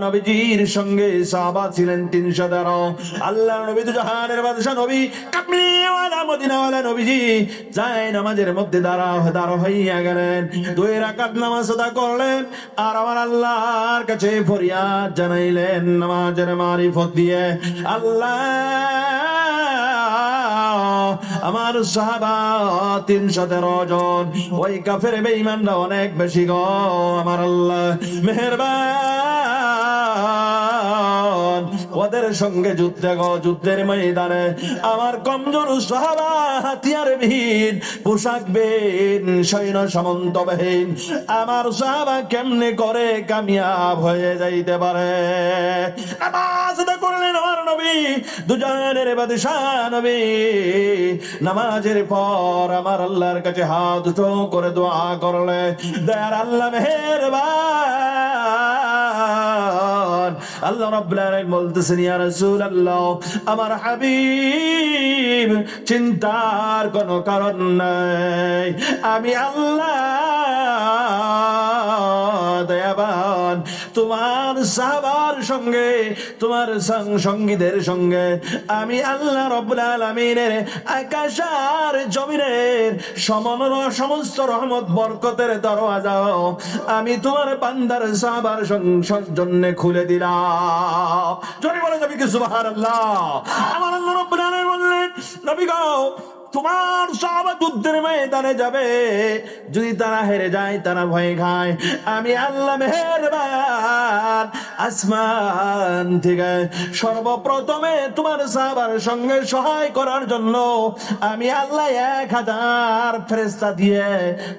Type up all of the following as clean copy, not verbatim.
নবীজির সঙ্গে সাহাবা ছিলেন 313। আল্লাহর নবী তো জাহানের বাদশা নবী, কামলিওয়ালা মদিনাওয়ালা নবীজি যায় নামাজের মধ্যে দাঁড়া হইয়া গেলেন। 2 রাকাত নামাজ আদা করলেন আর আমার আল্লাহর কাছে ফরিয়াদ জানাইলেন নামাজের মারিফত দিয়ে, আল্লাহ আমার সাহাবা 313 জন, ওই কাফের বেঈমানরা অনেক বেশি গো, আমার আল্লাহ মেহেরবান ওদের সঙ্গে যুদ্ধের ময়দানে আমার কমজোর সাহাবা হাতিয়ারবিহীন, পোশাকবিহীন, সৈন্য সামন্তবিহীন আমার সাহাবা কেমনে করে কামিয়াব হয়ে যাইতে পারে? নামাজ আদা করলেন আমার নবী, দুজাহানের বাদশা নবী। নামাজের পর আমার আল্লাহর কাছে হাত উঁচু করে দোয়া করলে, দয়ার আল্লাহ মেহেরবান। আল্লাহ রাব্বুল আলামিন বলতেছেন, ইয়া রাসূলুল্লাহ, আমার হাবিব চিন্তার কোনো কারণ নাই, আমি আল্লাহ দয়াবান তোমার সাহাবার সঙ্গে, তোমার সঙ্গীদের সঙ্গে আমি আল্লাহ রাব্বুল আলামিনের আকাশ আর জমিনের সমস্ত রহমত বরকতের দরওয়াজা আমি তোমার বান্দার সাহাবার জন্য খুলে দিলাম। জোরে বলে যাবি কি সুবহানাল্লাহ? আমার আল্লাহ রাব্বুল আলামিন বললেন, নবী গো, তোমার সাহাবা যুদ্ধের ময়দানে যাবে, যদি তারা হেরে যায়, তারা ভয় খায়, আমি আল্লাহ মেহেরবান আসমান থেকে সর্বপ্রথমে তোমার সাহাবার সঙ্গে সহায় করার জন্য আমি আল্লাহ 1000 ফেরেশতা দিয়ে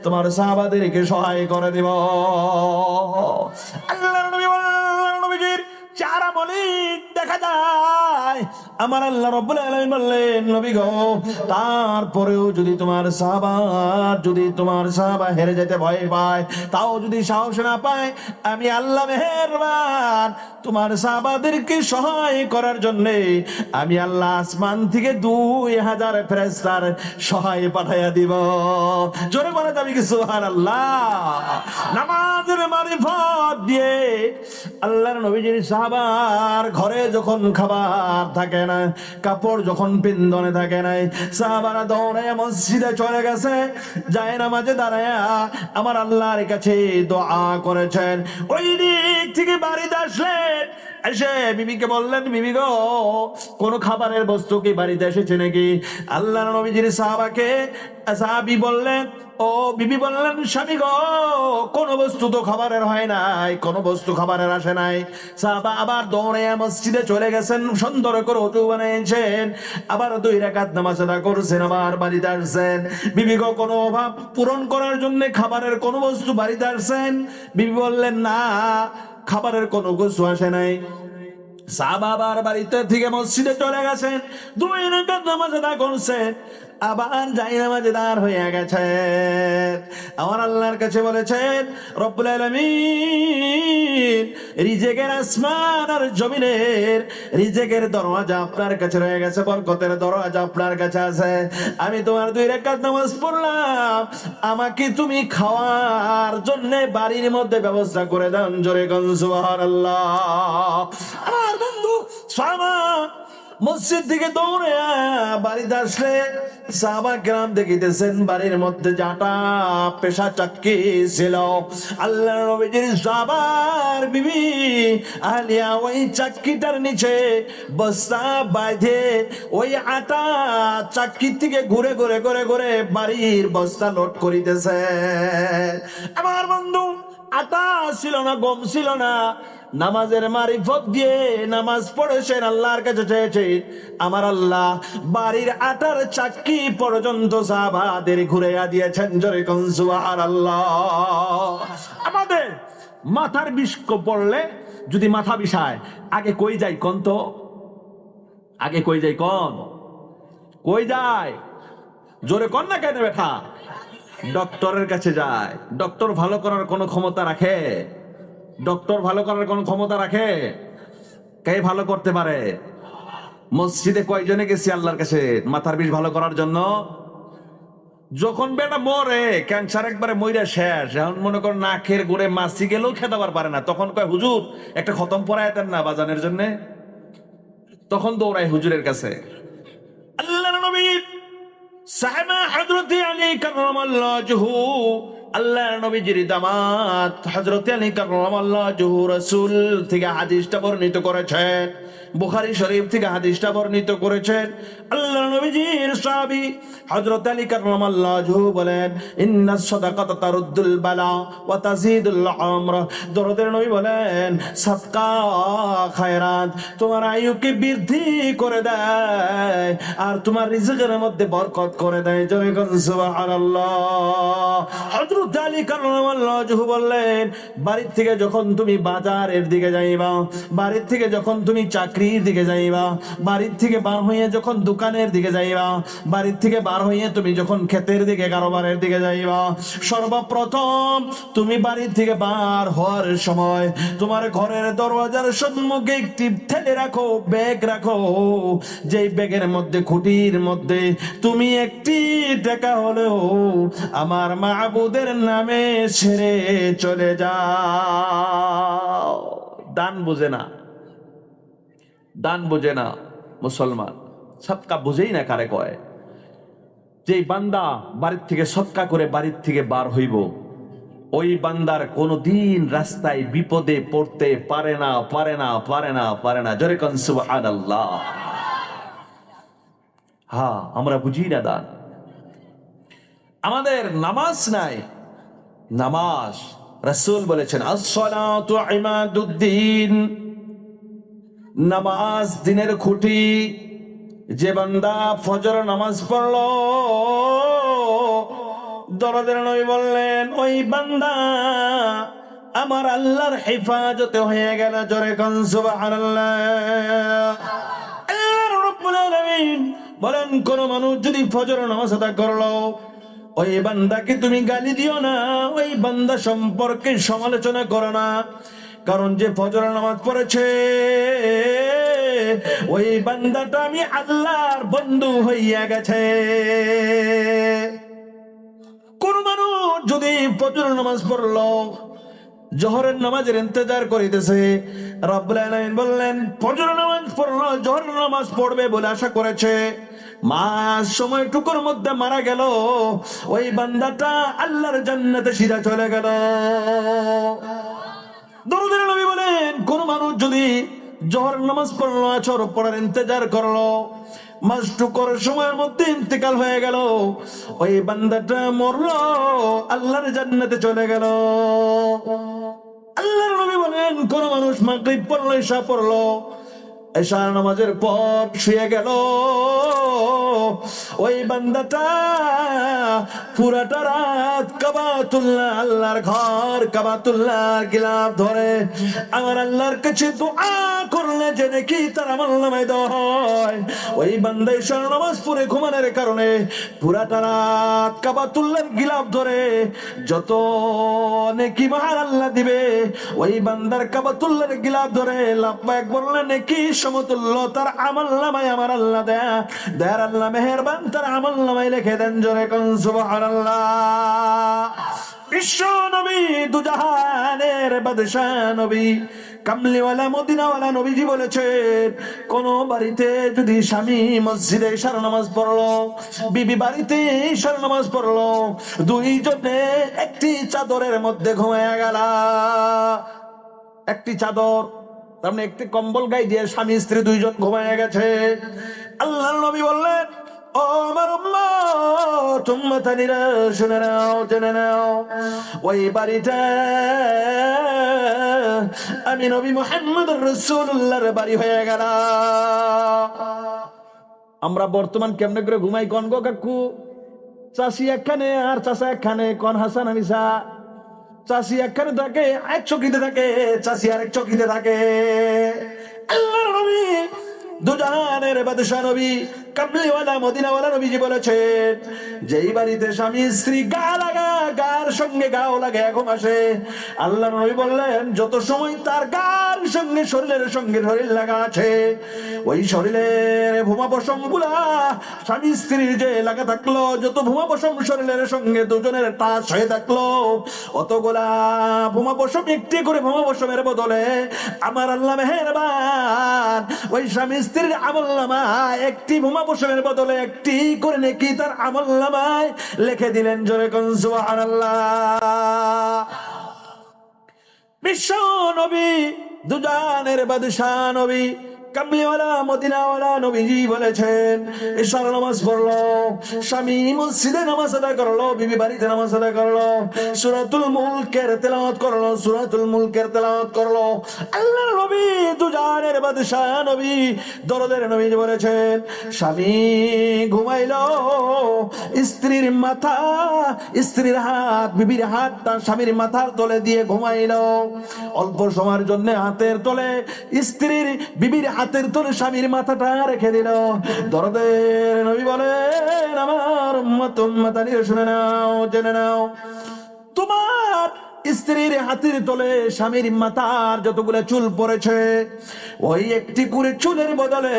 তোমার সাহাবাদেরকে সহায় করে দিব। আল্লাহর নবী নবীজির চারা মলিক দেখা যায়। আমার আল্লাহ রাব্বুল আলামিন বললেন, নবী গো, তারপরেও যদি তোমার সাহাবা হেরে যেতে ভয় পায়, তাও যদি সাহস না পায়, আমি আল্লাহ মেহেরবান তোমার সাহাবাদেরকে সহায় করার জন্য আমি আল্লাহ আসমান থেকে 2000 ফেরেশতার সহায় পাঠাইয়া দিব। জোরে বলে যাবি কি সুবহানাল্লাহ? নামাজের মারিফত দিয়ে আল্লাহর নবীজির সাহাবার ঘরে যখন খাবার থাকে না, কাপড় যখন পিন্দনে থাকে নাই, সাহাবারা দৌড়ে মসজিদে চলে গেছে, যায় নামাজে দাঁড়ায় আমার আল্লাহর কাছে দোয়া করেছেন। ওই দিক থেকে বাড়িতে আসলেন, এসে বিবিকে বললেন, বিবি গো, কোন খাবারের বস্তু কি বাড়িতে এসেছে নাকি? আল্লাহর নবীজির সাহাবী বললেন, ও বিবি বললেন, স্বামী গো, কোন বস্তু তো খাবারের হয় নাই, কোন বস্তু খাবারের আসে নাই। সাহাবা আবার দৌড়ে মসজিদে চলে গেছেন, সুন্দর করে ওযু বানিয়েছেন, আবার 2 রাকাত নামাজ আদা করছেন, আবার বাড়িতে আসছেন। বিবি গো, কোনো অভাব পূরণ করার জন্য খাবারের কোন বস্তু বাড়িতে আসছেন? বিবি বললেন, না, খাবারের কোনো কিছু আসে নাই। সাহাবা আবার বাড়িতে থেকে মসজিদে চলে গেছেন, 2 রাকাত নামাজ আদা করছেন, আবার যাই নামাজে দাঁড় হয়ে গেছে। আমার আল্লাহর কাছে বলেছেন, রব্বুল আলামিন, রিজেকের আসমান আর জমিনের রিজেকের দরওয়াজা আপনার কাছে রয়ে গেছে, বরকতের দরওয়াজা আপনার কাছে আছে। আমি তোমার 2 রাকাত নামাজ পড়লাম, আমাকে তুমি খাওয়ার জন্য বাড়ির মধ্যে ব্যবস্থা করে দেন। জোরে কোন সুবহানাল্লাহ। আমার বন্ধু সাহাবা মসজিদ থেকে দৌড়ে বাড়িতে আসলে সাহাবা কেরাম দেখিতেছেন বাড়ির মধ্যে জাটা পেশা চাক্কি ছিল। আল্লাহর নবীজির সাহাবার বিবি আলিয়া ওই চাক্কিটার নিচে বস্তা বাঁধে ওই আটা চাক্কি থেকে ঘুরে ঘুরে ঘুরে ঘুরে বাড়ির বস্তা লোড করিতেছে। আমার বন্ধু, আটা ছিল না, গম ছিল না, নামাজের মারিফত দিয়ে নামাজ পড়েছেন, আল্লাহর কাছে চেয়েছেন, আমার আল্লাহ বাড়ির আটার চাক্কি পর্যন্ত সাহাবাদের ঘুরাইয়া দিয়েছেন। জোরে কোন সুবহানাল্লাহ। আমাদের মাথার বিষ পড়লে যদি মাথা বিষায়, আগে কই যাই কোন? তো আগে কই যাই কোন? কই যায়? জোরে কোন না কেন বেটা? ডক্টরের কাছে যায়। ডক্টর ভালো করার কোনো ক্ষমতা রাখে? ডক্টর ভালো করার কোন ক্ষমতা রাখে? কে ভালো করতে পারে? মসজিদে কয়জনে গেছি আল্লাহর কাছে মাথার বিষ ভালো করার জন্য? যখন বেটা মরে ক্যান্সার একবারে মইরা শেষ, এখন মনে কর নাকের গোড়ে মাছি গেলেও খেদাবার পারে না, তখন কয় হুজুর একটা খতম পড়ায় দেন না বাজানের জন্য। তখন দৌড়ায় হুজুরের কাছে। আল্লাহর নবী সাহাবা হযরত আলী কাররামাল্লাহু ওয়াজহু, আল্লাহর নবীজির দামাত হযরত আলী কাররামাল্লাহু ওয়াজহু রাসূল থেকে হাদিসটা বর্ণিত করেছেন, বুখারী শরীফ থেকে হাদিসটা বর্ণিত করেছেন। আল্লাহর নবীজির সাহাবী হযরত আলী কাররামাল্লাহু ওয়াজহু বলেন, ইন্নাস সাদাকাতা তারুদ্দুল বালা ওয়া তাজিদুল উমর। দরদের নবী বলেন, সাদকা খায়রাত তোমার আয়ুকে বৃদ্ধি করে দেয় আর তোমার রিজিকের মধ্যে বরকত করে দেয়। জোরে কোন সুবহানাল্লাহ। হযরত আলী কাররামাল্লাহু ওয়াজহু বললেন, বাড়ির থেকে যখন তুমি বাজারের দিকে যাইবা, বাড়ির থেকে যখন তুমি চাকরির দিকে যাইবা, বাড়ির থেকে বার হয়ে যখন দোকানের দিকে যাইবা, বাড়ির থেকে বার হয়ে তুমি যখন ক্ষেতের দিকে কারবারের দিকে যাইবা, সর্বপ্রথম তুমি বাড়ির থেকে বার হওয়ার সময় তোমার ঘরের দরওয়াজার সম্মুখে একটি ঠেলে রাখো, ব্যাগ রাখো, যেই ব্যাগের মধ্যে খুঁটির মধ্যে তুমি একটি টাকা হলেও আমার মাবুদের নামে ছেড়ে চলে যাও। দান বোঝে না, দান বোঝে না মুসলমান, সদকা বুঝেই না কারে কয়। যেই বান্দা বাড়ির থেকে সদকা করে বাড়ির থেকে বার হইব, ওই বান্দার কোনদিন রাস্তায় বিপদে পড়তে পারে না, পারে না, পারে না, পারে না। জোরে কোন সুবহানাল্লাহ। হ্যাঁ, আমরা বুঝি না দান। আমাদের নামাজ নাই, নামাজ রাসূল বলেছেন আস-সালাতু ইমাদুদ্দিন, নামাজ দিনের খুঁটি। যে বান্দা ফজর নামাজ পড়লো, দরদের নবী বললেন ওই বান্দা আমার আল্লাহর হেফাজতে হয়ে গেল। জোরে কোন সুবহানাল্লাহ। আল্লাহ রাব্বুল আলামিন বলেন, কোন মানুষ যদি ফজর নামাজ আদা করলো, ওই বান্দাকে তুমি গালি দিও না, ওই বান্দা সম্পর্কে সমালোচনা করো না, কারণ যে ফজর নামাজ পড়েছে ওই বান্দাটা আমি আল্লাহর বন্ধু হইয়া গেছে। কোন মানুষ যদি ফজর নামাজ পড়লো, জোহরের নামাজের ইন্তজার করিতেছে, রব্বুল আলামিন বললেন ফজর নামাজ পড়লো, জোহরের নামাজ পড়বে বলে আশা করেছে, মাস সময়টুকুর মধ্যে মারা গেল, ওই বান্দাটা আল্লাহর জান্নাতে সিধা চলে গেল। দরুদের নবী বলেন, কোন মানুষ যদি জোহরের নামাজ পড়লো, আসর পড়ার ইন্তজার করলো, মাসটুকুর সময়ের মধ্যে ইন্তেকাল হয়ে গেল, ওই বান্দাটা মরলো, আল্লাহর জান্নাতে চলে গেল। আল্লাহর নবী বলেন, কোন মানুষ মাগরিব পড়লো, ইশা পড়লো, এশার নামাজের পর শুয়ে গেল, ওই বান্দাটা পুরাটা রাত কাবাতুল্লাহ, আল্লাহর ঘর কাবাতুল্লাহ গিলাফ ধরে আমার আল্লাহর কাছে দোয়া করলে যে নাকি তার আমলনামায় দেওয়া হয়, ওই বান্দা এশার নামাজ পড়ে ঘুমানোর কারণে পুরাটা রাত কাবাতুল্লাহর গিলাফ ধরে যত নেকি মহান আল্লাহ দিবে, ওই বান্দার কাবাতুল্লাহর গিলাফ ধরে লাব্বাইক বললে নেকি সমতুল্য তার আমলনামায় আমার আল্লাহ দেয়ার আল্লাহ মেহেরবান, তার আমলনামায় লিখে দেন। জোরে কোন সুবহানাল্লাহ। বিশ্ব নবী, দুজাহানের বাদশাহ নবী, কামলিওয়ালা মদিনাওয়ালা নবীজি বলেছেন, কোন বাড়িতে যদি স্বামী মসজিদে ইশার নামাজ পড়লো, বিবি বাড়িতে ইশার নামাজ পড়লো, দুইজনে একটি চাদরের মধ্যে ঘুমিয়ে গেল। একটি চাদর, তার মানে একটি কম্বল গায়ে দিয়ে স্বামী স্ত্রী দুইজন ঘুমিয়ে গেছে। আল্লাহর নবী বললেন, ও আমার উম্মত, উম্মতানিরা শুনে নাও, জেনে নাও, ওই বাড়িটা আমি নবী মুহাম্মদুর রাসূলুল্লাহর বাড়ি হয়ে গেল। আমরা বর্তমান কেমনে করে ঘুমাই কোন গো কাকু? চাষি একখানে আর চাষা একখানে, কোন হাসান আমিসা? চাষি একখানে থাকে, এক চকিতে থাকে, চাষি আরেক চকিতে থাকে। আল্লাহর নবী, দুজাহানের বাদশা নবী, কামলিওয়ালা মদিনাওয়ালা নবীজি বলেছেন, যেই বাড়িতে স্বামী স্ত্রী গার সঙ্গে গাও লাগে এখন আসে, আল্লাহ নবী বললেন যত সময় তার গার সঙ্গে শরীরের সঙ্গে শরীর লাগা আছে, ওই শরীরের ভূমা পশম গুলা স্বামী স্ত্রীর যে লাগা থাকলো, যত ভূমা পশম শরীরের সঙ্গে দুজনের টাচ হয়ে থাকলো, অতগুলা ভূমা পশম একটি করে ভূমা পশমের বদলে আমার আল্লাহ মেহেরবান ওই স্বামী স্ত্রীর আমলনামায় একটি ভূমা পশমের বদলে একটি করে নেকি তার আমলনামায় লিখে দিলেন। জোরে কোন সুবহানাল্লাহ। বিশ্ব নবী, দুজানের বাদশা নবী, কামলিওয়ালা মদিনাওয়ালা নবীজি বলেছেন, এশার নামাজ পড়লো, স্বামী মসজিদে নামাজ আদায় করলো, বিবি বাড়িতে নামাজ আদায় করলো, সূরাতুল মুলকের তেলাওয়াত করলো, সূরাতুল মুলকের তেলাওয়াত করলো। আল্লাহর নবী, দুজানের বাদশা নবী, দরদের নবীজি বলেছেন, স্বামী ঘুমাইলো, স্ত্রীর মাথা, স্ত্রীর হাত, বিবির হাত তার স্বামীর মাথার তলে দিয়ে ঘুমাইলো। অল্প সময়ের জন্য হাতের তলে স্ত্রীর, বিবির হাতের তলে স্বামীর মাথাটা রেখে দিল। দরদের নবী বলেন, আমার উম্মত উম্মতানি শুনে নাও, জেনে নাও, তোমার স্ত্রীর হাতের তলে স্বামীর মাথার যতগুলো চুল পড়েছে, ওই একটি করে চুলের বদলে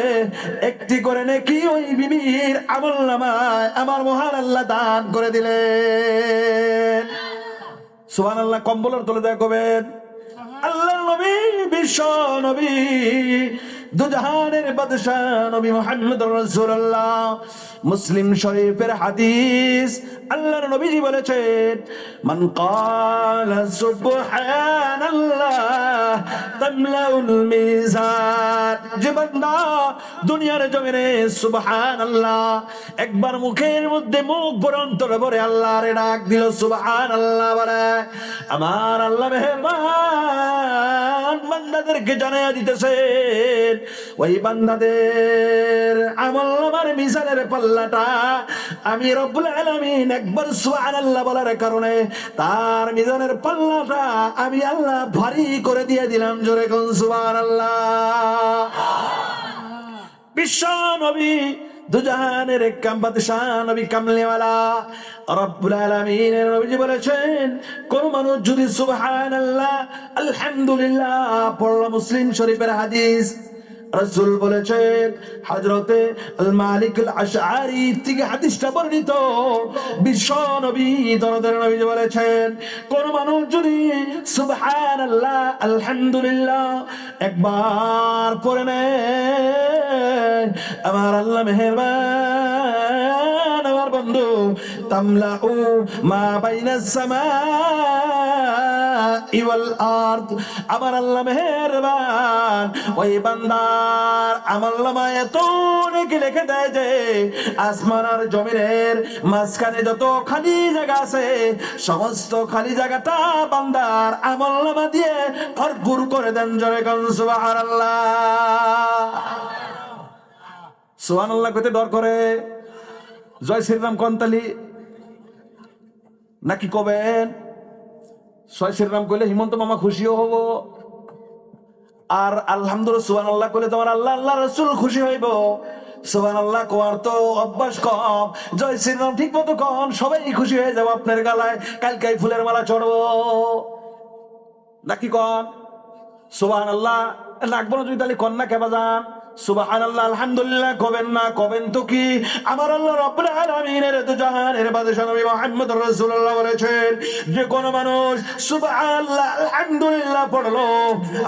একটি করে নেকি ওই বিবির আমলনামায় আমার মহান আল্লাহ দান করে দিলেন। সুবহানাল্লাহ। কম্বলের তলে দেখবেন আল্লাহ নবী, বিশ্ব নবী, দুজাহানের বাদশা নবী মুহাম্মদুর রাসূলুল্লাহ। মুসলিম শরীফের হাদিস, আল্লাহর নবীজি বলেছেন, মান ক্বালা সুবহানাল্লাহ তামলাউল মিজান, যে বান্দা দুনিয়ার জমিনে সুবহানাল্লাহ একবার মুখের মধ্যে মুখ ভরে অন্তরে ভরে আল্লাহর ডাক দিল, সুবহানাল্লাহ বলে, আমার আল্লাহ মেহেরবান বান্দাদেরকে জানাইয়া দিতেছেন, ওই বান্দাদের আমলনামার মিজানের পাল্লাটা আমি রব্বুল আলামিন একবার সুবহানাল্লাহ বলার কারণে তার মিজানের পাল্লাটা আমি আল্লাহ ভারী করে দিয়ে দিলাম। জোরে কোন সুবহানাল্লাহ। বিশ্ব নবী, দুজাহানের বাদশা নবী, কামলিওয়ালা রব্বুল আলামিনের নবীজি বলেছেন, কোন মানুষ যদি সুবহানাল্লাহ আলহামদুলিল্লাহ পড়লো, মুসলিম শরীফের হাদিস, রাসূল বলেছেন, হযরতে আল মালিক আল আশআরী থেকে হাদিসটা বর্ণিত, বিশ্ব নবী দরদের নবীজি বলেছেন, কোন মানুষ যদি সুবহানাল্লাহ আলহামদুলিল্লাহ একবার পড়ে নেয়, আমার আল্লাহ মেহেরবান, আমার বন্ধু, তামলাউ মা বাইনাস সামাই ওয়াল আরদ, আমার আল্লাহ মেহেরবান ওই বান্দার আমলনামায় এত নেকি লিখে দেয় যে আসমান আর জমিনের মাঝখানে যত খালি জায়গা আছে সমস্ত খালি জায়গাটা বান্দার আমলনামা দিয়ে ভরপুর করে দেন। জোরে কোন সুবহানাল্লাহ। সুবহানাল্লাহ কইতে ডর করে? জয় শ্রীরাম কন্তালি নাকি কবেন? জয় শ্রীরাম কইলে হিমন্ত মামা খুশিও হব, আর আলহামদুলিল্লাহ সুবহানাল্লাহ কইলে তোমার আল্লাহ আল্লাহ রাসূল খুশি হইব। সুবহানাল্লাহ কোয়ার তো অভ্যাস কম, জয় শ্রীরাম ঠিক মতো কন, সবাই খুশি হয়ে যাবো, আপনার গালায় কালকে ফুলের মালা চড়বো নাকি কন? সুবহানাল্লাহ লাগবো না যদি, তাহলে কন্যা কেবা যান সুবহানাল্লাহ আলহামদুলিল্লাহ কবেন না? কবেন তো কি, আমার আল্লাহ রাব্বুল আলামিনের দুজাহানের বাদশা নবী মুহাম্মদ রাসূলুল্লাহ বলেছেন, যে কোন মানুষ সুবহানাল্লাহ আলহামদুলিল্লাহ পড়লো,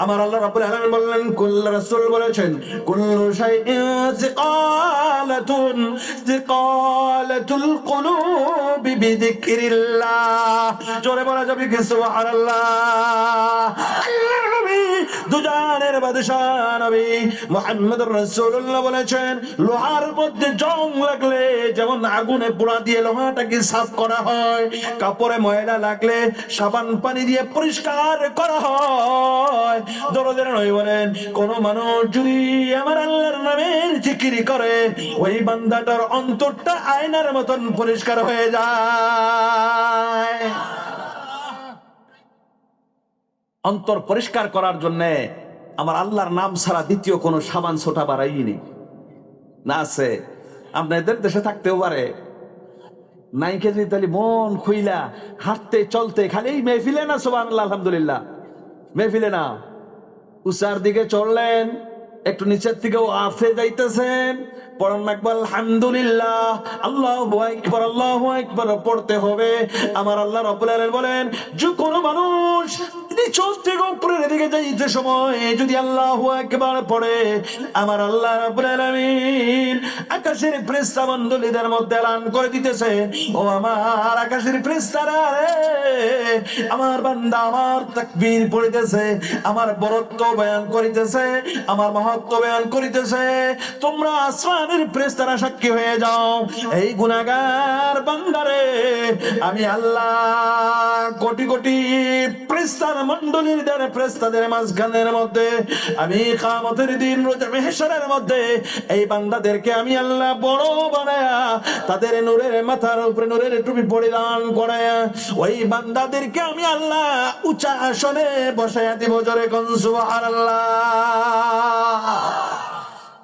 আমার আল্লাহ রাব্বুল আলামিন বললেন, কুল্লু, রাসূল বলেছেন, কুল্লু শাইইন যিকালাতুন যিকালাতুল কুলুবি বিযিকরিল্লাহ। জোরে বলা যাবে কি সুবহানাল্লাহ? আল্লাহর নবী, দুজাহানের বাদশা নবী মুহাম্মদুর রাসূলুল্লাহ বলেছেন, লোহার মধ্যে জং লাগলে যেমন আগুনে পোড়া দিয়ে লোহাটাকে সাফ করা হয়, কাপড়ে ময়লা লাগলে সাবান পানি দিয়ে পরিষ্কার করা হয়, দরদের নবী বলেন, কোন মানুষ যদি আমার আল্লাহর নামের জিকির করে, ওই বান্দাটার অন্তরটা আয়নার মতন পরিষ্কার হয়ে যায়। অন্তর পরিষ্কার করার জন্য আমার আল্লাহর নাম ছাড়া দ্বিতীয় কোনো সাবান ছোটা বাড়াইনি না আছে? আপনাদের দেশে থাকতেও পারে। নাই কেজি তাহলে মন খুইলা হাঁটতে চলতে খালি মেহফিলে না, সুবহানাল্লাহ আলহামদুলিল্লাহ, মেহফিলে না, উচার দিকে চললেন, একটু নিচের দিকেও আফে যাইতেছেন, পড়ান রাখবো আলহামদুলিল্লাহ, আল্লাহু আকবার, আল্লাহু আকবার পড়তে হবে। আমার আল্লাহ রাব্বুল আলামিন বলেন, যে কোনো মানুষ নিচের থেকে উপরের দিকে যাইতে সময় যদি আল্লাহু আকবার পড়ে, আমার আল্লাহ রাব্বুল আলামিন আকাশের ফেরেশতা মণ্ডলীদের মধ্যে এলান করে দিতেছে, ও আমার আকাশের ফেরেশতারা রে, আমার বান্দা আমার তাকবীর পড়িতেছে, আমার বরত্ব বয়ান করিতেছে, আমার মহত্ব বয়ান করিতেছে, তোমরা আসমানের ফেরেশতারা সাক্ষী হয়ে যাও। এই গুনাহগার বান্দারে আমি আল্লাহ কোটি কোটি ফেরেশতার মণ্ডলীর দ্বারা ফেরেশতাদের মাঝখানের মধ্যে আমি কিয়ামতের দিন রোজা মাহশারের মধ্যে এই বান্দাদেরকে আমি আল্লাহ বড় বানায়া তাদের নূরের মাথার উপরে নূরের টুপি পরিধান করায়া ওই বান্দাদেরকে আমি আল্লাহ উঁচা আসনে বসায়া দিব। জোরে কোন সুবহানাল্লাহ।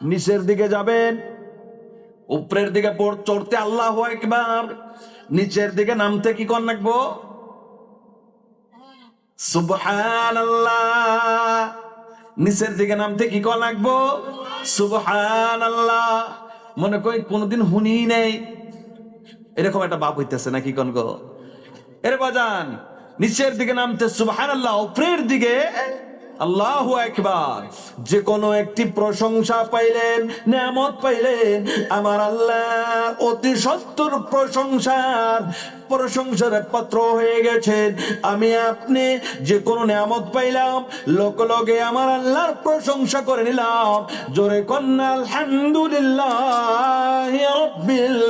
নিচের দিকে যাবেন, উপরের দিকে চড়তে আল্লাহু আকবার, নিচের দিকে নামতে কি কর রাখবো? সুবহানাল্লাহ। নিচের দিকে নামতে কি কর রাখবো? সুবহানাল্লাহ। মনে করি কোনদিন শুনি নেই, এরকম একটা ভাব হইতেছে নাকি কোন গো? এর বাজান নিচের দিকে নামতে সুবহানাল্লাহ, উপরের দিকে আল্লাহু আকবার। যে কোনো একটি প্রশংসা পাইলেন, নিয়ামত পাইলেন, আমার আল্লাহ অতি সত্তর প্রশংসার পাত্র হয়ে গেছেন। আমি আপনি যে কোনো নিয়ামত পাইলাম, লোক লগে আমার আল্লাহর প্রশংসা করে নিলাম। জোরে কন্যা আলহামদুলিল্লাহ রাব্বিল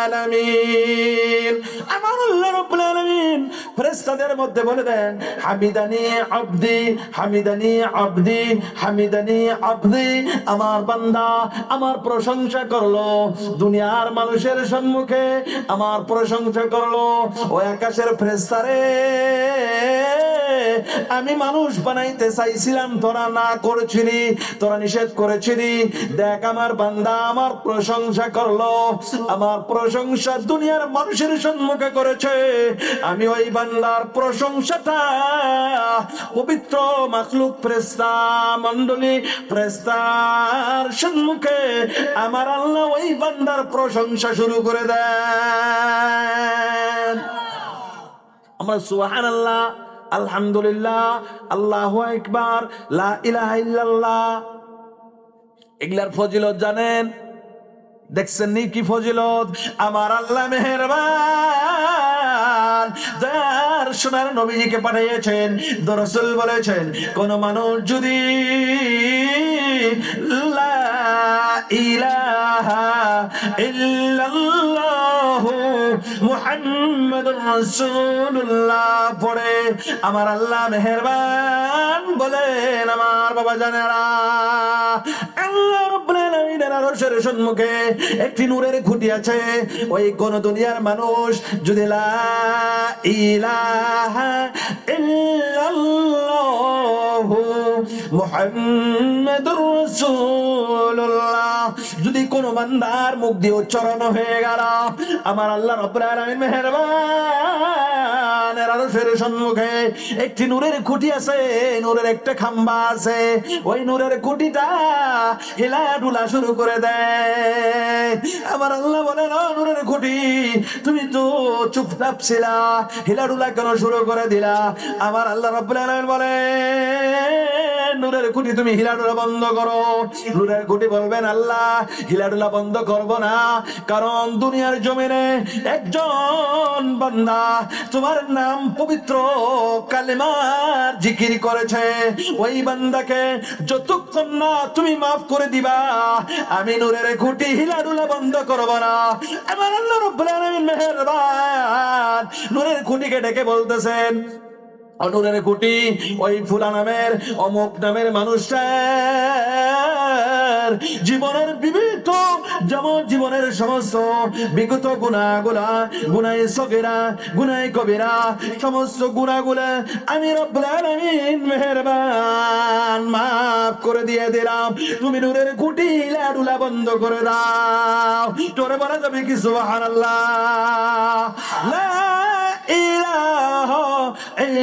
আলামিন। আমার আল্লাহ রাব্বুল আলামিন ফেরেশতাদের মধ্যে বলে দেন, হামিদানি আবদি, হামিদানি আবদি, হামিদানি আবদি। আমার বান্দা আমার প্রশংসা করলো, দুনিয়ার মানুষের সম্মুখে আমার প্রশংসা করলো। ও আকাশের ফেরেশতারে, আমি মানুষ বানাইতে চাইছিলাম, তোরা না করেছিলি, তোরা নিষেধ করেছিলি। দেখ আমার বান্দা আমার প্রশংসা করলো, আমার প্রশংসা দুনিয়ার মানুষের সম্মুখে করেছে। আমি ওই বান্দার প্রশংসাটা পবিত্র মাখলুক ফেরেশতা মণ্ডলী ফেরেশতার সম্মুখে আমার আল্লাহ ওই বান্দার প্রশংসা শুরু করে দেন। আমরা সুবহানাল্লাহ, আলহামদুলিল্লাহ, আল্লাহু আকবার, লা ইলাহা ইল্লাল্লাহ, এগুলার ফজিলত জানেন? দেখছেন নি কি ফজিলত? আমার আল্লাহ মেহেরবান, যার সোনার নবীকে পাঠিয়েছেন, রাসূল বলেছেন, কোন মানুষ যদি লা ইলাহা ইল্লাল্লাহ মুহাম্মাদুর রাসূলুল্লাহ পড়ে, আমার আল্লাহ মেহেরবান বলেন, আমার বাবা জানেরা, আল্লাহ রাব্বুল আলামিনের আরশের সম্মুখে একটি নূরের খুঁটি আছে। ওই কোন দুনিয়ার মানুষ যদি লা ইলাহা ইল্লাল্লাহ মুহাম্মাদুর রাসূলুল্লাহ যদি কোন বান্দার মুখ দিয়ে উচ্চারণ হয়ে গেল, আমার আল্লাহ রাব্বুল আলামিন মেহেরবান আরশের সম্মুখে একটি নূরের খুঁটি আছে, নূরের একটা খাম্বা আছে। ওই নূরের খুঁটিটা হিলাডুলা শুরু করে দেয়। আমার আল্লাহ বলেন, ও নূরের খুঁটি, তুমি তো চুপচাপ ছিলা, হিলাডুলা কেন শুরু করে দিলা? আমার আল্লাহ রাব্বুল আলামিন বলে, নূরের খুঁটি তুমি হিলাডুলা বন্ধ করো। নূরের খুঁটি বলবেন, আল্লাহ হিলাডুলা বন্ধ করব না, কারণ দুনিয়ার জমিনে একজন বান্দা তোমার নাম পবিত্র কালেমার জিকির করেছে। ওই বান্দাকে যতক্ষণ না তুমি মাফ করে দিবা, আমি নূরের খুঁটি হিলাডুলা বন্ধ করব না। আমার আল্লাহ রাব্বুল আলামিন মেহেরবান নূরের খুঁটিকে ডেকে বলতেছেন, নূরের খুঁটি ওই ফুলা নামের অমুক নামের মানুষটা জীবনের বিবিধ যেমন জীবনের সমস্ত বিগত গুনাহগুলা, গুনাহে সগীরা, গুনাহে কবিরা, সমস্ত গুনাহগুলা আমি রব্বুল আলামিন মেহেরবান মাফ করে দিয়ে দিলাম। তুমি নূরের খুঁটি লাডুলা বন্ধ করে দাও। তোরে বলা যাবে কি সুবহানাল্লাহ, লা ইলাহা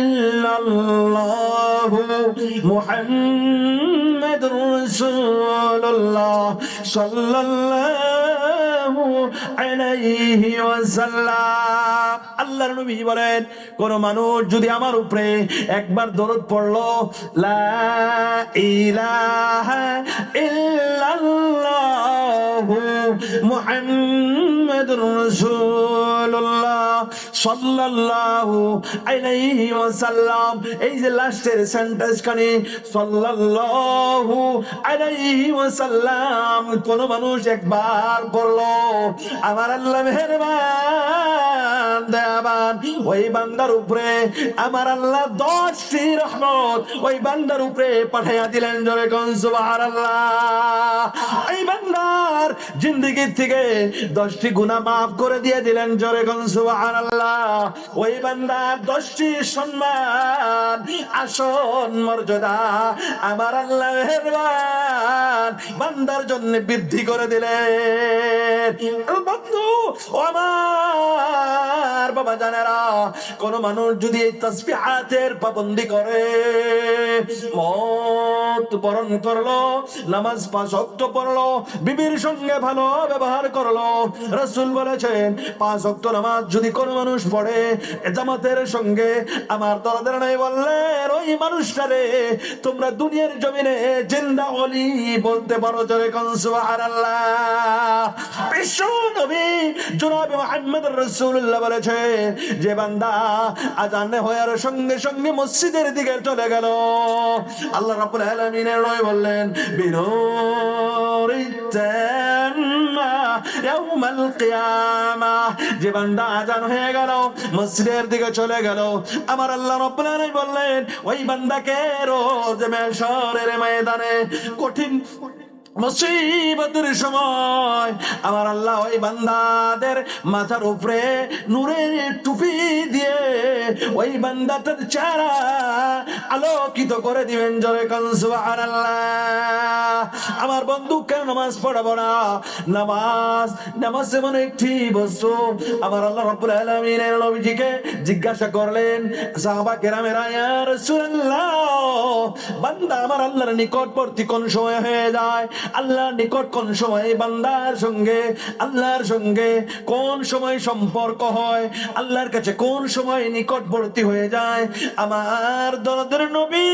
ইল্লাল্লাহু মুহাম্মাদুর রাসূলুল্লাহ সাল্লাল্লাহু আলাইহি ওয়াসাল্লাম। আল্লাহর নবী বলেন, কোন মানুষ যদি আমার উপরে একবার দরুদ পড়লো, লা ইলাহা ইল্লাল্লাহু মুহাম্মাদুর রাসূলুল্লাহ সাল্লাল্লাহু আলাইহি ওয়াসাল্লাম, এই যে লাস্টের সেন্টেন্স খানি সাল্লাল্লাহু আলাইহি ওয়াসাল্লাম কোন মানুষ একবার পড়লো, আমার আল্লাহ মেহেরবান দয়াবান ওই বান্দার উপরে আমার আল্লাহ 10টি রহমত ওই বান্দার উপরে পাঠাইয়া দিলেন। জোরে কোন সুবহানাল্লাহ। এই বান্দার জিন্দেগি থেকে 10টি গুনাহ মাফ করে দিয়ে দিলেন। জোরে কোন সুবহানাল্লাহ। ওই বান্দার 10টি সম্মান, আসন, মর্যাদা আমার আল্লাহ মেহেরবান বান্দার জন্য বৃদ্ধি করে দিলেন। বন্ধু ও আমার বাবা জানেরা, কোন মানুষ যদি এই তাসবিহাতের পাবন্দি করে, মত বরণ করলো, নামাজ 5 ওয়াক্ত পড়লো, বিবির সঙ্গে ভালো ব্যবহার করলো, রাসূল বলেছেন 5 ওয়াক্ত নামাজ যদি কোন মানুষ পড়ে জামাতের সঙ্গে, আমার দরদের নাই বললেন ওই মানুষটারে তোমরা দুনিয়ার জমিনে জিন্দা ওলি বলতে পারো। জোরে কোন সুবহানাল্লাহ। বিশ্ব নবী জনাব মুহাম্মদ রাসূলুল্লাহ বলেছে, যে বান্দা আযান হওয়ার সঙ্গে সঙ্গে মসজিদের দিকে চলে গেল, আল্লাহ রাব্বুল আলামিনের নবী বললেন, বিনুরিতাম্মা ইয়াউমাল কিয়ামাহ, যে বান্দা আযান হয়ে গেল মসজিদের দিকে চলে গেল, আমার আল্লাহ রাব্বুল আলামিন বললেন ওই বান্দাকে রোজ মাহশরের ময়দানে কঠিন মুসিবতের সময় আমার আল্লাহ ওই বান্দাদের মাথার উপরে নূরের টুপি দিয়ে ওই বান্দাটার চেহারা আলোকিত করে দিবেন। জোরে কোন সুবহানাল্লাহ। আমার বন্ধু কেন নামাজ পড়াবো না? নামাজ এমন একটি বস্তু, আমার আল্লাহ রাব্বুল আলামিনের নবীজিকে জিজ্ঞাসা করলেন সাহাবা কেরামেরা, ইয়া রাসূলুল্লাহ, বান্দা আমার আল্লাহর নিকটবর্তী কোন সময় হয়ে যায়? আল্লাহর নিকট কোন সময় বান্দার সঙ্গে আল্লাহর সঙ্গে কোন সময় সম্পর্ক হয়, আল্লাহর কাছে কোন সময় নিকটবর্তী হয়ে যায়? আমার দরদের নবী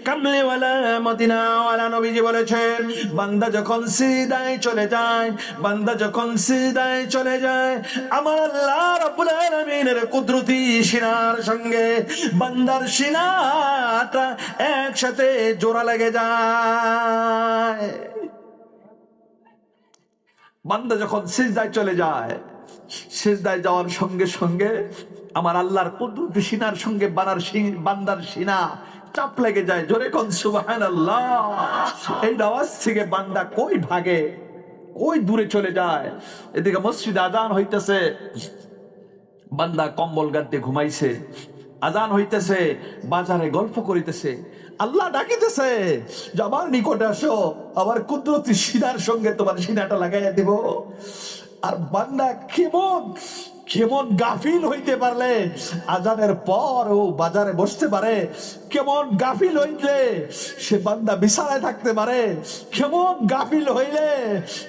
কামলিওয়ালা মদিনাওয়ালা নবীজি বলেছেন, বান্দা যখন সিজদায় চলে যায়, বান্দা যখন সিজদায় চলে যায়, আমার আল্লাহ রাব্বুল আলামিনের কুদরতি সিনার সঙ্গে বান্দার সিনাটা একসাথে জোড়া লেগে যায়। বান্দা যখন সিজদায় চলে যায়, সিজদায় যাওয়ার সঙ্গে সঙ্গে আমার আল্লাহর কুদরতি সিনার সঙ্গে বান্দার সিনা চাপ লেগে যায়। জোরে কোন সুবহানাল্লাহ। এই আওয়াজ থেকে বান্দা কই ভাগে, কই দূরে চলে যায়। এদিকে মসজিদে আযান হইতেছে, বান্দা কম্বল গাদ্দে ঘুমাইছে, আযান হইতেছে, বাজারে গল্প করিতেছে, আল্লাহ ডাকিতেছে যে আমার নিকটে আসো, আমার কুদরতি সিনার সঙ্গে তোমার সিনাটা লাগাইয়া দিব। আর বান্দা কেমন গাফিল হইতে পারলে আজানের পর ও বাজারে বসতে পারে, কেমন গাফিল হইলে সে বান্দা বিছানায় থাকতে পারে, কেমন গাফিল হইলে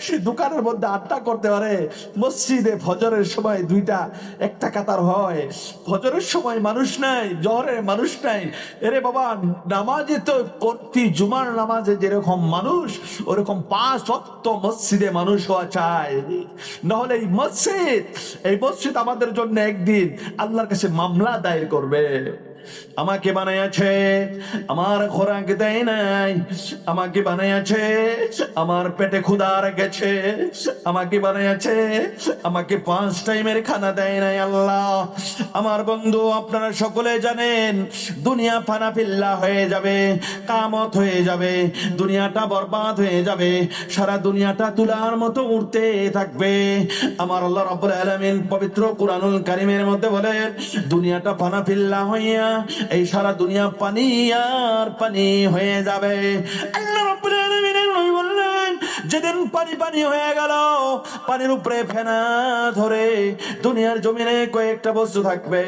সে দোকানের মধ্যে আড্ডা করতে পারে। মসজিদে ফজরের সময় একটা কাতার হয়, ফজরের সময় মানুষ নাই, জোহরের মানুষ নাই। এরে বাবা, নামাজে তো প্রতি জুমার নামাজে যেরকম মানুষ, ওরকম 5 ওয়াক্ত মসজিদে মানুষ হওয়া চায়। নাহলে এই মসজিদ আমাদের জন্য একদিন আল্লাহর কাছে মামলা দায়ের করবে। আমাকে বানাইছে, আমার খোরাক দেয় নাই, আমাকে বানাইছে, আমার পেটে ক্ষুধা রেখেছে, আমাকে বানাইছে, আমাকে 5 টাইমের খানা দেয় নাই আল্লাহ। আমার বন্ধু, আপনারা সকলে জানেন দুনিয়া ফানা ফিল্লা হয়ে যাবে, কামত হয়ে যাবে, দুনিয়াটা বরবাদ হয়ে যাবে, সারা দুনিয়াটা তুলার মতো উঠতে থাকবে। আমার আল্লাহ রাব্বুল আলামিন পবিত্র কুরআনুল কারীমের মধ্যে বলেন, দুনিয়াটা ফানা ফিল্লা হইয়া এই সারা দুনিয়া পানি আর পানি হয়ে যাবে। আল্লাহ রাব্বুল আলামিন বললেন, যেদিন পানি পানি হয়ে গেল, পানির উপরে ফেনা ধরে দুনিয়ার জমিনে কয়েকটা বস্তু থাকবে,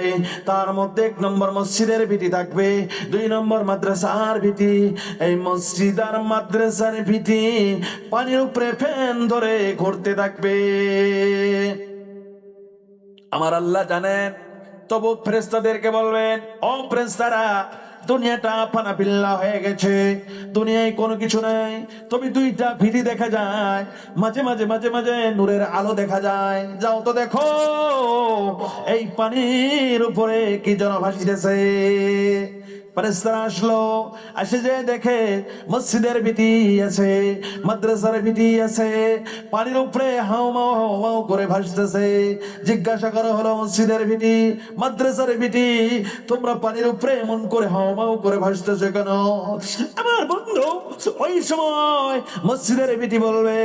তার মধ্যে 1 নম্বর মসজিদের ভিটি থাকবে, 2 নম্বর মাদ্রাসার ভিটি। এই মসজিদ আর মাদ্রাসার ভিটি পানির উপরে ফ্যান ধরে ঘুরতে থাকবে। আমার আল্লাহ জানেন, তবু ফেরেশতাদেরকে বলবেন, ও ফেরেশতারা, দুনিয়াটা ফানা ফিল্লা হয়ে গেছে, দুনিয়ায় কোনো কিছু নাই, তবে 2টা ভিটি দেখা যায়, মাঝে মাঝে মাঝে মাঝে নূরের আলো দেখা যায়, যাও তো দেখো এই পানির উপরে কি যেন ভাসিতেছে। ফেরেশতারা আসলো, আসে যে দেখে মসজিদের ভিটি আছে, মাদ্রাসার ভিটি আছে, পানির উপরে হাওমাও হাওমাও করে ভাসতেছে। জিজ্ঞাসা করা হলো, মসজিদের ভিটি, মাদ্রাসার ভিটি, তোমরা পানির উপরে এমন করে হাওমাও করে ভাসতেছে কেন? আমার বন্ধু, ওই সময় মসজিদের ভিটি বলবে,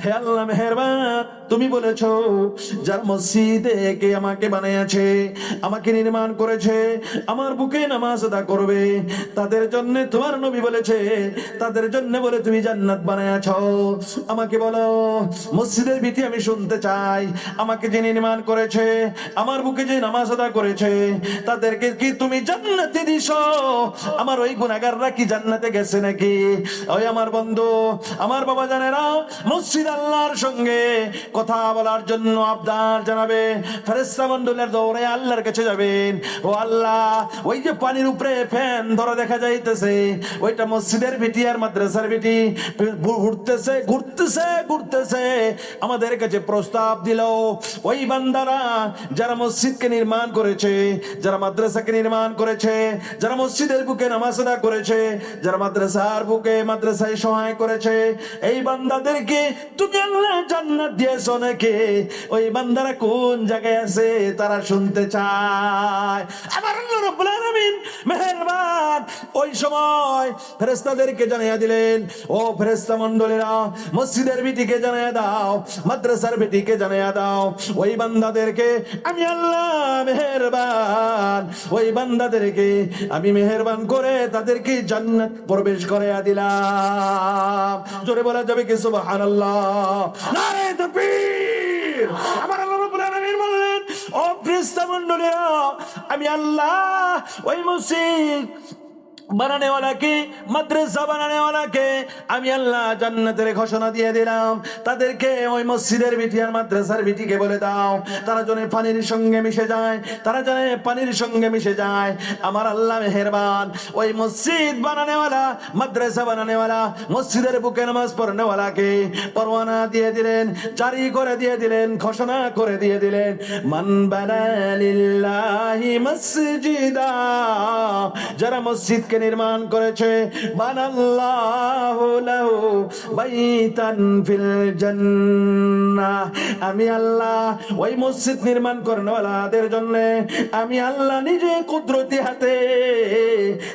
হে আল্লাহ মেহেরবান, তুমি বলেছো যার মসজিদে কে আমাকে বানিয়েছে, আমাকে নির্মাণ করেছে, আমার বুকে নামাজ আদা করবে, তাদের জন্য তোমার নবী বলেছে, তাদের জন্য বলে তুমি জান্নাত বানায়াছো। আমাকে বলো, মসজিদের ভিটি আমি শুনতে চাই, আমাকে যে নির্মাণ করেছে, আমার বুকে যে নামাজ আদা করেছে, তাদেরকে কি তুমি জান্নাতে দিছো? আমার ওই গুনাহগাররা কি জান্নাতে গেছে নাকি? ওই আমার বন্ধু, আমার বাবা জানেরা, মসজিদ আল্লাহর সঙ্গে কথা বলার জন্য আবদার জানাবে, ফেরেশতা মণ্ডলের দৌড়ে আল্লাহর কাছে যাবেন, ও আল্লাহ, ওই যে পানির উপরে ফ্যান ধরা দেখা যাইতেছে, ওইটা মসজিদের ভিটি আর মাদ্রাসার ভিটি ঘুরতেছে ঘুরতেছে ঘুরতেছে, আমাদের কাছে প্রস্তাব দিল, ওই বান্দারা যারা মসজিদকে নির্মাণ করেছে, যারা মাদ্রাসাকে নির্মাণ করেছে, যারা মসজিদের বুকে নামাজ আদা করেছে, যারা মাদ্রাসার বুকে মাদ্রাসায় সহায় করেছে, এই বান্দাদেরকে তুমি আল্লাহ জান্নাত দিয়েছো নাকি? ওই বান্দারা কোন জায়গায় আছে তারা শুনতে চায়। আমার আল্লাহ রাব্বুল আলামিন মেহেরবান ওই সময় ফেরেশতাদেরকে জানিয়ে দিলেন, ও ফেরেশতা মণ্ডলীরা, মসজিদের ভিটিকে জানিয়ে দাও, মাদ্রাসার ভিটিকে জানিয়ে দাও, ওই বান্দাদেরকে আমি আল্লাহ মেহেরবান, ওই বান্দাদেরকে আমি মেহেরবান করে তাদেরকে জান্নাত প্রবেশ করাইয়া দিলাম। জোরে বলা যাবে কি সুবহানাল্লাহ? নারে তাকবীর! আমার আল্লাহ রাব্বুল আলামিন বললেন, ও ফেরেশতা মণ্ডলীরা, আমি আল্লাহ ওই মসজিদ বানানে ওয়ালাকে, মাদ্রাসা বানানে ওয়ালাকে আমি আল্লাহ জান্নাতের ঘোষণা দিয়ে দিলাম, তাদেরকে ওই মসজিদের ভিটি আর মাদ্রাসার ভিটিকে বলে দাও, তারা যেন পানির সঙ্গে মিশে যায়, তারা যেন পানির সঙ্গে মিশে যায়। আমার আল্লাহ মেহেরবান ওই মসজিদ বানানে ওয়ালা, মাদ্রাসা বানানে ওয়ালা, মসজিদের বুকে নামাজ পড়নে ওয়ালাকে পরওয়ানা দিয়ে দিলেন, জারি করে দিয়ে দিলেন, ঘোষণা করে দিয়ে দিলেন, মান বানা লিল্লাহি মসজিদা, যারা মসজিদকে নির্মাণ করেছে, বানাল্লাহু লাহু বাইতান ফিল জান্নাহ, আমি আল্লাহ ওই মসজিদ নির্মাণ করনেওয়ালাদের জন্য আমি আল্লাহ নিজে কুদরতি হাতে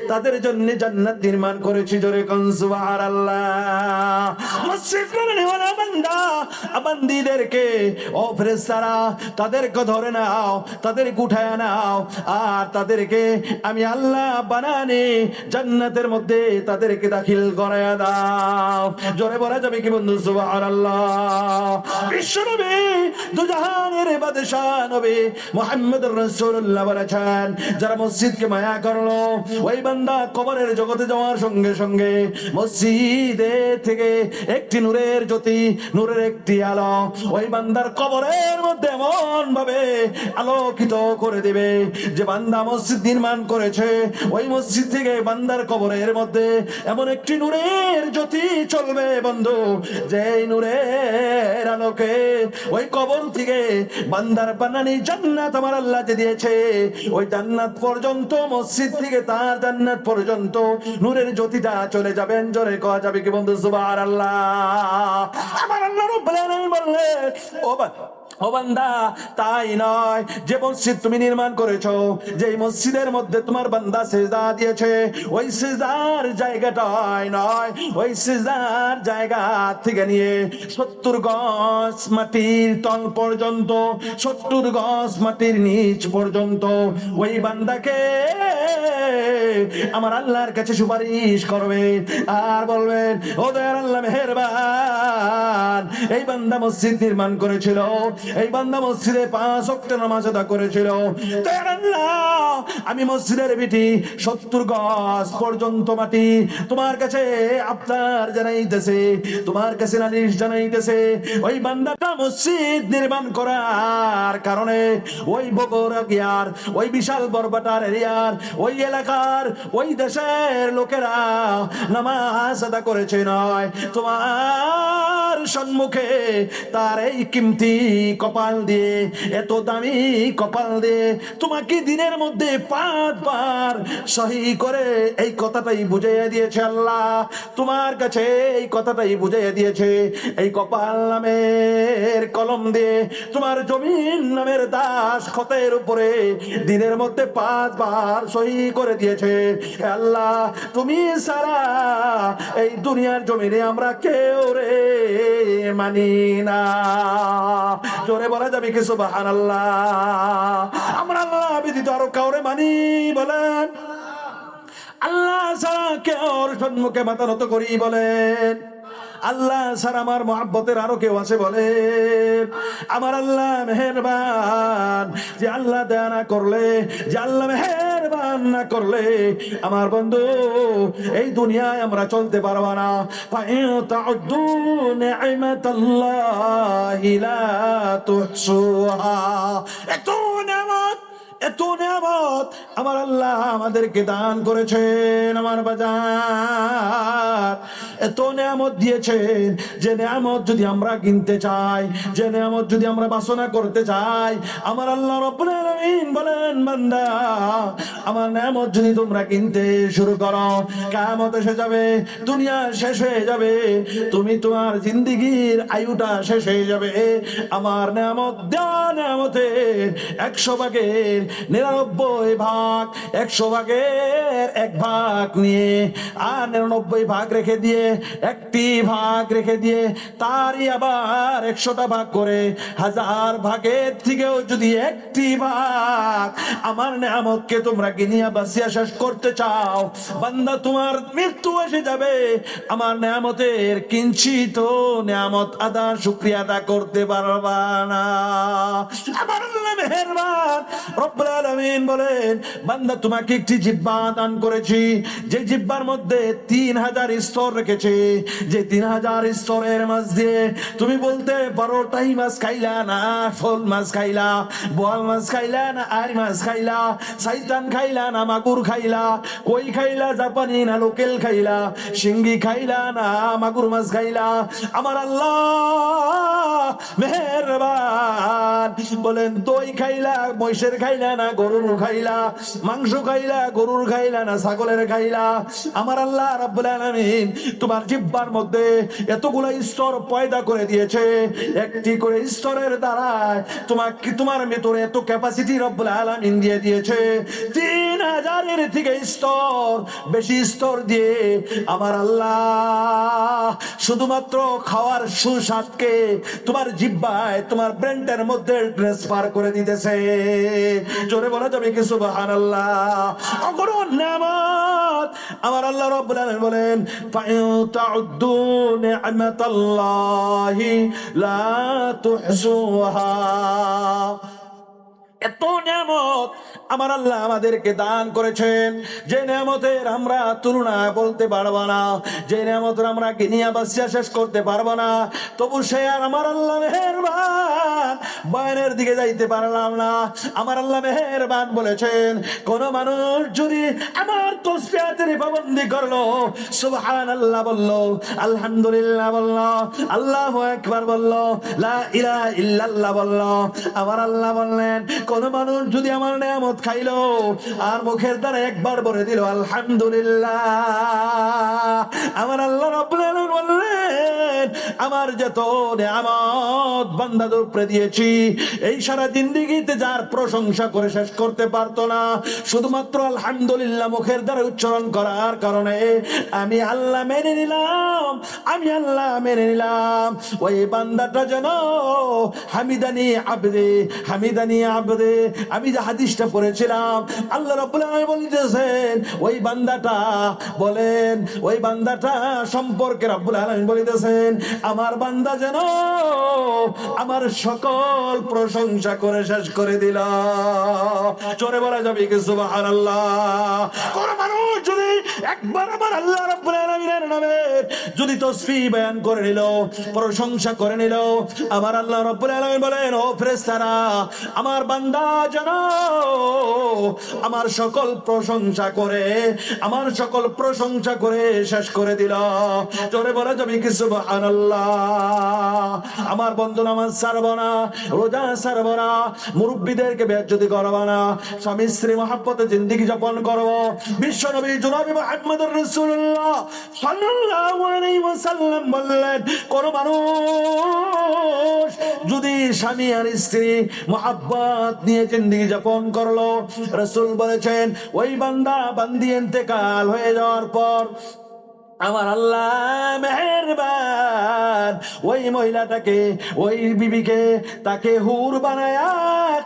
তাদের জন্য জান্নাত নির্মাণ করেছি। জোরে কোন সুবহানাল্লাহ। মসজিদ বানানেওয়ালা বান্দা বান্দীদেরকে, ও ফেরেশতারা, তাদেরকে ধরে নাও, তাদেরকে উঠায় নাও, আর তাদেরকে আমি আল্লাহ বানানে জান্নাতের মধ্যে তাদেরকে দাখিল করায়া দাও। জোরে বলা যাবে কি বন্ধু সুবহানাল্লাহ? বিশ্বনবী দুজাহানের বাদশা নবী মুহাম্মদুর রাসূলুল্লাহ বলেছেন, যারা মসজিদকে মায়া করলো, ওই বান্দা কবরের জগতে যাওয়ার সঙ্গে সঙ্গে মসজিদে থেকে একটি নূরের জ্যোতি, নূরের একটি আলো ওই বান্দার কবরের মধ্যে এমন ভাবে আলোকিত করে দিবে যে বান্দা মসজিদ নির্মাণ করেছে, ওই মসজিদ থেকে বান্দার কবরের মধ্যে এমন একটি নূরের জ্যোতি চলবে বন্ধু, যে নূরের আলোকে ওই কবর থেকে বান্দার বানানি জান্নাত আমার আল্লাহ যে দিয়েছে, ওই জান্নাত পর্যন্ত, মসজিদ থেকে তার জান্নাত পর্যন্ত নূরের জ্যোতিটা চলে যাবেন। জোরে কওয়া যাবে কি বন্ধু সুবহানাল্লাহ? আমার আল্লাহ রাব্বুল আলামিন বললেন, ও বান্দা, তাই নয় যে মসজিদ তুমি নির্মাণ করেছো, যে মসজিদের মধ্যে তোমার বান্দা সিজদা দিয়েছে, ওই সিজদার জায়গাটা নয়, ওই সিজদার জায়গা থেকে নিয়ে 70 গজ মাটির তল পর্যন্ত, 70 গজ মাটির নিচ পর্যন্ত ওই বান্দাকে আমার আল্লাহর কাছে সুপারিশ করবে আর বলবেন, ও দয়ার আল্লাহ মেহেরবান, এই বান্দা মসজিদ নির্মাণ করেছিল, এই বান্দা মসজিদে 5 ওয়াক্ত নামাজ আদা করেছিল, দয়ার আল্লাহ আমি মসজিদের বিটি 70 গজ পর্যন্ত মাটি তোমার কাছে আপনার জানাইতেছে, তোমার কাছে নালিশ জানাইতেছে। ওই বান্দাটা মসজিদ নির্মাণ করার কারণে ওই বগুড়া গিয়ার, ওই বিশাল বরবাটার এরিয়ার, ওই এলাকার, ওই দেশের লোকেরা নামাজ আদা করেছে নয়, তোমার সম্মুখে তার এই কিমতি কপাল দিয়ে, এত দামি কপাল দিয়ে তোমাকে দিনের মধ্যে 5 বার সহি করে এই কথাটাই বুঝাইয়া দিয়েছে আল্লাহ, তোমার কাছে এই কথাটাই বুঝাইয়া দিয়েছে। এই কপাল নামের কলম দিয়ে তোমার জমিন নামের দাস খতের উপরে দিনের মধ্যে 5 বার সহি করে দিয়েছে। আল্লাহ তুমি সারা এই দুনিয়ার জমিনে আমরা কেউ রে মানি না। জোরে বলা যাবে কি সুবহানাল্লাহ? আমরা আল্লাহ ব্যতীত আরো কাউরে মানি? বলেন আল্লাহ ছাড়া কেউ সম্মুখে মাথা নত করি? বলেন আল্লাহ ছাড়া আমার মহব্বতের আরো কেউ আছে? বলেন আমার আল্লাহ মেহেরবান, যে আল্লাহ দয়া না করলে, যে আল্লাহ মেহেরবান না করলে আমার বন্ধু এই দুনিয়ায় আমরা চলতে পারবো না। ফাইতাউদ্দু নি'মাতাল্লাহি লা তুহসুহা। এত নেয়ামত, এত নেয়ামত আমার আল্লাহ আমাদেরকে দান করেছেন আমার বাজার, এত নেয়ামত দিয়েছেন যে নেয়ামত যদি আমরা কিনতে চাই, যে নেয়ামত যদি আমরা বাসনা করতে চাই, আমার আল্লাহ রাব্বুল আলামিন বলেন, বান্দা আমার নেয়ামত যদি তোমরা কিনতে শুরু করো, কিয়ামত এসে যাবে, দুনিয়া শেষ হয়ে যাবে, তুমি তোমার জিন্দেগীর আয়ুটা শেষ হয়ে যাবে। আমার নেয়ামত দেওয়া নেয়ামতের 100 ভাগের 99 ভাগ, 100 ভাগের 1 ভাগ নিয়ে আর 99 ভাগ রেখে দিয়ে, 1টি ভাগ রেখে দিয়ে তারই আবার 100টা ভাগ করে 1000 ভাগের থেকেও যদি 1টি ভাগ আমার নেয়ামতকে তোমরা গিনিয়া বাসিয়া শেষ করতে চাও, বান্দা তোমার মৃত্যু এসে যাবে, আমার নেয়ামতের কিঞ্চিত নেয়ামত আদা শুকরিয়া আদা করতে পারবা না। আমার আল্লাহ মেহেরবান রব্বুল আলামিন বলেন, বান্দা তোমাকে একটি জিহ্বা দান করেছি, যে জিহ্বার মধ্যে 3000 স্তর রেখেছে, যে 3000 স্তরের মাঝ দিয়ে তুমি বলতে পারো টাই মাছ খাইলা না শোল মাছ খাইলা, বোয়াল মাছ খাইলা না আর মাছ খাইলা, শয়তান খাইলা না মাগুর খাইলা, কই খাইলা জাপানি না লোকেল খাইলা, শিঙ্গি খাইলা না মাগুর মাছ খাইলা। আমার আল্লাহ মেহেরবান বলেন, দই খাইলা মহিষের খাইলা না গরুর খাইলা, মাংস খাইলা গরুর খাইলা না ছাগলের খাইলা। আমার আল্লাহ রাব্বুল আলামিন তোমার জিহ্বার মধ্যে এতগুলা স্তর পয়দা করে দিয়েছে, একটি করে স্তরের দ্বারা তোমাকে, তোমার ভিতরে এত ক্যাপাসিটি রব্বুল আলামিন দিয়ে দিয়েছে। 3000-এর থেকে স্তর, বেশি স্তর দিয়ে আমার আল্লাহ শুধুমাত্র খাওয়ার সুস্বাদকে তোমার জিহ্বায়, তোমার ব্রেনটার মধ্যে ট্রান্সফার করে দিতেছে। জোরে বলা যাবে কি সুবহানাল্লাহ? অগণন নেয়ামত আমার আল্লাহ রাব্বুল আলামিন বলেন, ফাইতাউদ্দু নি'মাতাল্লাহি লা তুহসুহা। এত নেয়ামত আমার আল্লাহ আমাদেরকে দান করেছেন, যে নিয়ামতের আমরা তুলনা বলতে পারবো না, যে নিয়ামতের আমরা গিনিয়া বাসিয়া শেষ করতে পারবো না, তবু সে আর আমার আল্লাহ মেহেরবান। বয়ানের দিকে যাইতে পারলাম না। আমার আল্লাহ মেহেরবান বলেছেন, কোন মানুষ যদি আমার তাসবিহাতের পাবন্দি করলো, সুবহানাল্লাহ বললো, আলহামদুলিল্লাহ বললো, আল্লাহু আকবার বললো, লা ইলাহা ইল্লাল্লাহ বললো, আমার আল্লাহ বললেন কোন মানুষ যদি আমার নিয়ামত খাইলো আর মুখের দ্বারা একবার বলে দিল আলহামদুলিল্লাহ, আমার আল্লাহ রাব্বুল আলামিন বললেন আমার যত নিয়ামত বান্দাদের উপরে দিয়েছি, এই সারা জিন্দেগিতে যার প্রশংসা করে শেষ করতে পারতো না, শুধুমাত্র আলহামদুলিল্লাহ মুখের দ্বারা উচ্চারণ করার কারণে আমি আল্লাহ মেনে নিলাম, আমি আল্লাহ মেনে নিলাম ওই বান্দাটা যেন হামিদানি আবদে, হামিদানি আবদে। আমি যে হাদিসটা পড়েছিলাম, আল্লাহ রাব্বুল আলামিন বলতেছেন ওই বান্দাটা বলেন, ওই বান্দাটা সম্পর্কে রাব্বুল আলামিন বলতেছেন আমার বান্দা যেন আমার সকল প্রশংসা করে শেষ করে দিল। জোরে বলা যাবে কি সুবহানাল্লাহ? কোন মানুষ যদি একবার আমার আল্লাহ রাব্বুল আলামিনের নামে যদি তাসবিহ বয়ান করে নিল, প্রশংসা করে নিল, আমার আল্লাহ রাব্বুল আলামিন বলেন ও ফেরেশতারা, আমার বান্দা যেন আমার সকল প্রশংসা করে, আমার সকল প্রশংসা করে শেষ করে দিল। জোরে বলা যাবে কি সুবহানাল্লাহ? আমার বন্ধু নামাজ ছাড়বো না, রোজা ছাড়বো না, মুরব্বীদেরকে বেজ্জতি করবো না, স্বামী স্ত্রী মহব্বতে জিন্দেগি যাপন করবো। বিশ্ব নবী জনাবে মুহাম্মদুর রাসূলুল্লাহ সাল্লাল্লাহু আলাইহি ওয়াসাল্লাম বললেন কোন মানুষ যদি স্বামী আর স্ত্রী মহব্বত নিয়ে জিন্দেগি যাপন করলো, রাসূল বলেছেন ওই বান্দা বান্দি ইন্তেকাল হয়ে যাওয়ার পর আমার আল্লাহ মেহেরবান ওই মহিলাটাকে, ওই বিবিকে তাকে হুর বানায়া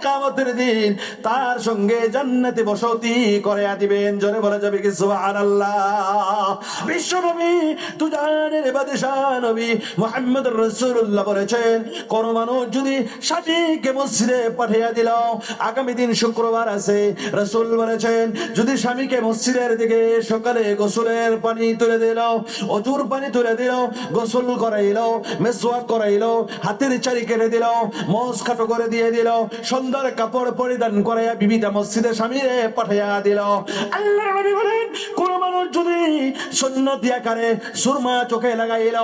কিয়ামতের দিন তার সঙ্গে জান্নাতে বসতি করে দিবেন। জোরে বলা যাবে কি সুবহানাল্লাহ? বিশ্ব নবী দুজাহানের বাদশা নবী মুহাম্মদুর রাসূলুল্লাহ বলেছেন কোন মানুষ যদি স্বামীকে মসজিদে পাঠিয়ে দিল, আগামী দিন শুক্রবার আছে, রাসূল বলেছেন যদি স্বামীকে মসজিদের দিকে সকালে গোসলের পানি তুলে দিল, অজুর পানি তুলে দিল, গোসল করাইল, মেসওয়াক করাইল, হাতের চারি কেটে দিল, মোজ খাটো করে দিয়ে দিল, সুন্দর কাপড় পরিধান করাইয়া বিবিটা মসজিদে স্বামীরে পাঠাইয়া দিল। আল্লাহর নবী বলেন কোন মানুষ যদি সুন্নতি আকারে সুরমা চোখে লাগাইল,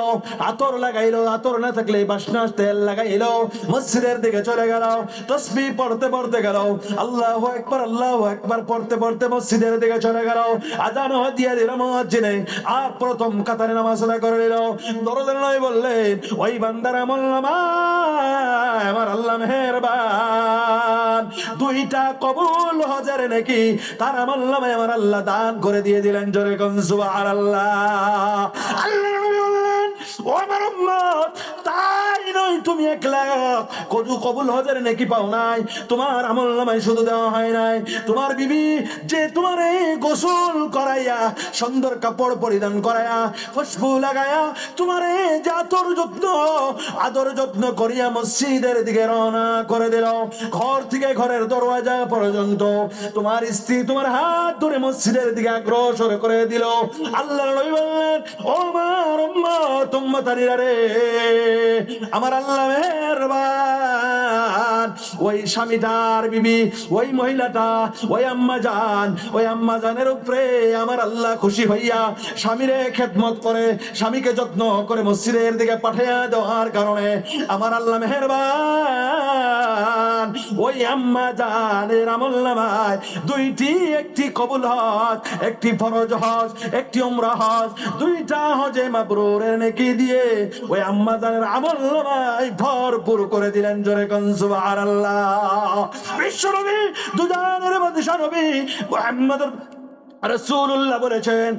আতর লাগাইল, আতর না থাকলে বাসনা তেল লাগাইল, মসজিদের দিকে চলে গেল, তাসবিহ পড়তে পড়তে গেল, আল্লাহু আকবার আল্লাহু আকবার পড়তে পড়তে মসজিদের দিকে চলে গেল, আযান দিয়ে দিল মুয়াজ্জিনে, আর প্রথম কাতারে নামাজ আদায় করে নিল। দরদের নয় বললেন ওই বান্দার আমলনামায় আমার আল্লাহ মেহেরবান দুইটা কবুল হজের নাকি তার আমলনামায় আমার আল্লাহ দান করে দিয়ে দিলেন। জোরে কোন সুবহানাল্লাহ? আল্লাহ বললেন ও আমার উম্মত, তাই নয় তুমি 1 লাখ কদু কবুল হজের নাকি পাও নাই, তোমার আমলনামায় শুধু দেওয়া হয় নাই, তোমার বিবি যে তোমার এই গোসল করাইয়া সুন্দর কাপড় পরিধান করায়া খুশবু লাগায়া তোমার এই যে আদর যত্ন করিয়া মসজিদের দিকে রওনা করে দিল, ঘর থেকে ঘরের দরওয়াজা পর্যন্ত তোমার স্ত্রী তোমার হাত ধরে মসজিদের দিকে অগ্রসর করে দিল। আল্লাহর নবী বললেন ও আমার উম্মত উম্মতানিরা রে, আমার আল্লাহ মেহেরবান ওই স্বামীটার বিবি, ওই মহিলাটা, ওই আম্মা জানের উপরে আমার আল্লাহ খুশি হইয়া স্বামীরে খেদমত করে, স্বামীকে যত্ন করে মসজিদের দিকে পাঠিয়ে দেওয়ার কারণে আমার আল্লাহ মেহেরবান ওই আম্মা জানের আমলনামায় দুইটি, একটি কবুল হজ, একটি ফরজ হজ, একটি উমরা হজ, দুইটা হজে মাবরুরের নেকি দিয়ে ওই আম্মা জানের আমলনামায় ভরপুর করে দিলেন। জোরে কোন সুবহানাল্লাহ? বিশ্ব নবী দুজাহানের বাদশা নবী মুহাম্মদুর রাসূলুল্লাহ বলেছেন